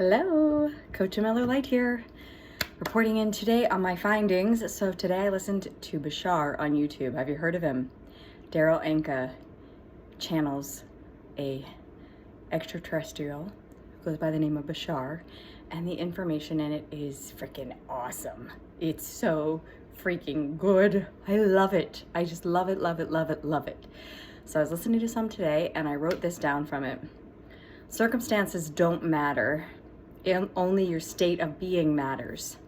Hello, Coach Miller Light here, reporting in today on my findings. So today I listened to Bashar on YouTube. Have you heard of him? Daryl Anka channels a extraterrestrial who goes by the name of Bashar, and the information in it is freaking awesome. It's so freaking good. I love it. I just love it, love it, love it, love it. So I was listening to some today and I wrote this down from it. Circumstances don't matter. Only your state of being matters.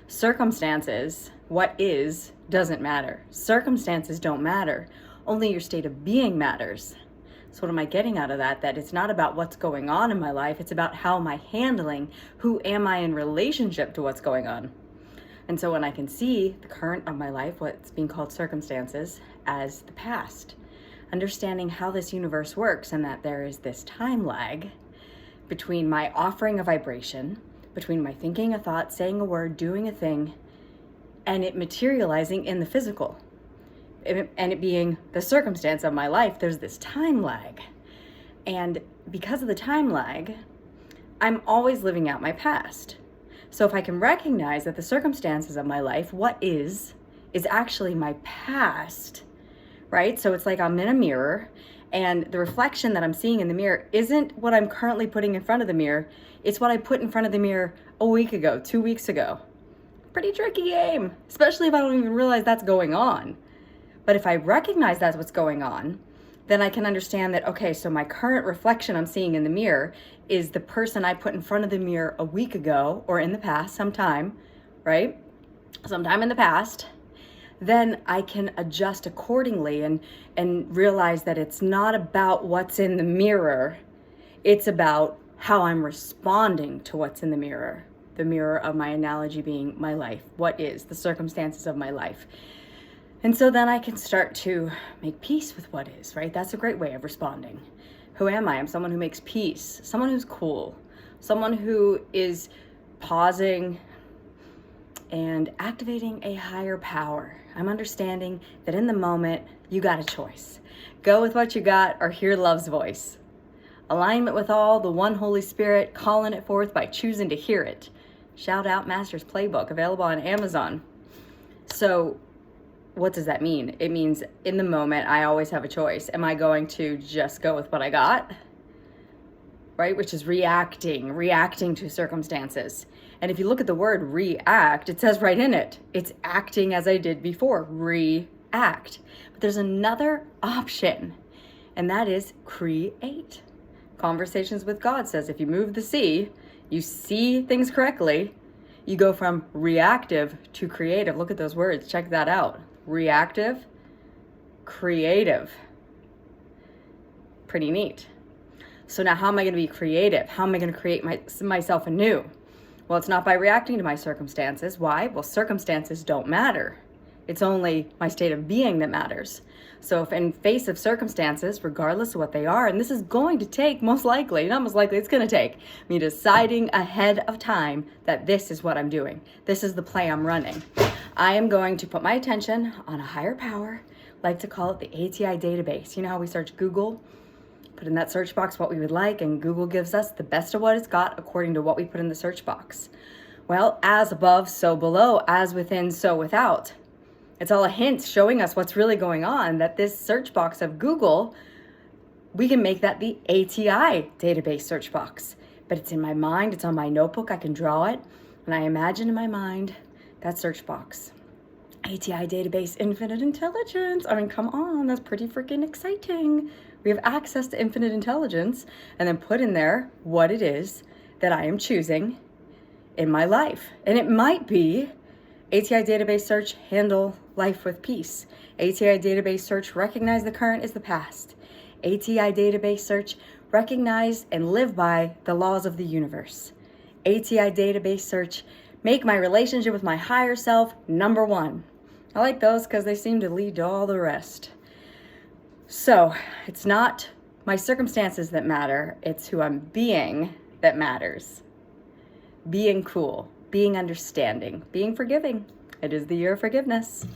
Circumstances, what is, doesn't matter. Circumstances don't matter. Only your state of being matters. So what am I getting out of that? That it's not about what's going on in my life. It's about how am I handling, who am I in relationship to what's going on. And so when I can see the current of my life, what's being called circumstances, as the past, understanding how this universe works and that there is this time lag between my offering a vibration, between my thinking a thought, saying a word, doing a thing, and it materializing in the physical, and it being the circumstance of my life. There's this time lag. And because of the time lag, I'm always living out my past. So if I can recognize that the circumstances of my life, what is actually my past, right? So it's like I'm in a mirror, and the reflection that I'm seeing in the mirror isn't what I'm currently putting in front of the mirror. It's what I put in front of the mirror a week ago, 2 weeks ago. Pretty tricky game, especially if I don't even realize that's going on. But if I recognize that's what's going on, then I can understand that, okay, so my current reflection I'm seeing in the mirror is the person I put in front of the mirror a week ago, or in the past, sometime, right? Sometime in the past. Then I can adjust accordingly and realize that it's not about what's in the mirror. It's about how I'm responding to what's in the mirror of my analogy being my life. What is the circumstances of my life? And so then I can start to make peace with what is, right? That's a great way of responding. Who am I? I'm someone who makes peace, someone who's cool, someone who is pausing and activating a higher power. I'm understanding that in the moment, you got a choice. Go with what you got or hear love's voice. Alignment with all, the one Holy Spirit, calling it forth by choosing to hear it. Shout out Master's Playbook, available on Amazon. So what does that mean? It means in the moment, I always have a choice. Am I going to just go with what I got? Right? Which is reacting to circumstances. And if you look at the word react, it says right in it, it's acting as I did before, react. But there's another option, and that is create. Conversations with God says if you move the sea, you see things correctly, you go from reactive to creative. Look at those words, check that out. Reactive, creative. Pretty neat. So now how am I going to be creative? How am I going to create myself anew? Well, it's not by reacting to my circumstances. Why? Well, circumstances don't matter. It's only my state of being that matters. So if in face of circumstances, regardless of what they are, and this is going to take most likely, not most likely, it's going to take me deciding ahead of time that this is what I'm doing. This is the play I'm running. I am going to put my attention on a higher power, like to call it the ATI database. You know how we search Google? Put in that search box what we would like, and Google gives us the best of what it's got according to what we put in the search box. Well, as above, so below, as within, so without. It's all a hint showing us what's really going on, that this search box of Google, we can make that the ATI database search box. But it's in my mind, it's on my notebook, I can draw it, and I imagine in my mind that search box. ATI database, infinite intelligence. I mean, come on, that's pretty freaking exciting. We have access to infinite intelligence, and then put in there what it is that I am choosing in my life. And it might be ATI database search, handle life with peace. ATI database search, recognize the current is the past. ATI database search, recognize and live by the laws of the universe. ATI database search, make my relationship with my higher self number one. I like those because they seem to lead to all the rest. So it's not my circumstances that matter, it's who I'm being that matters. Being cool, being understanding, being forgiving. It is the year of forgiveness.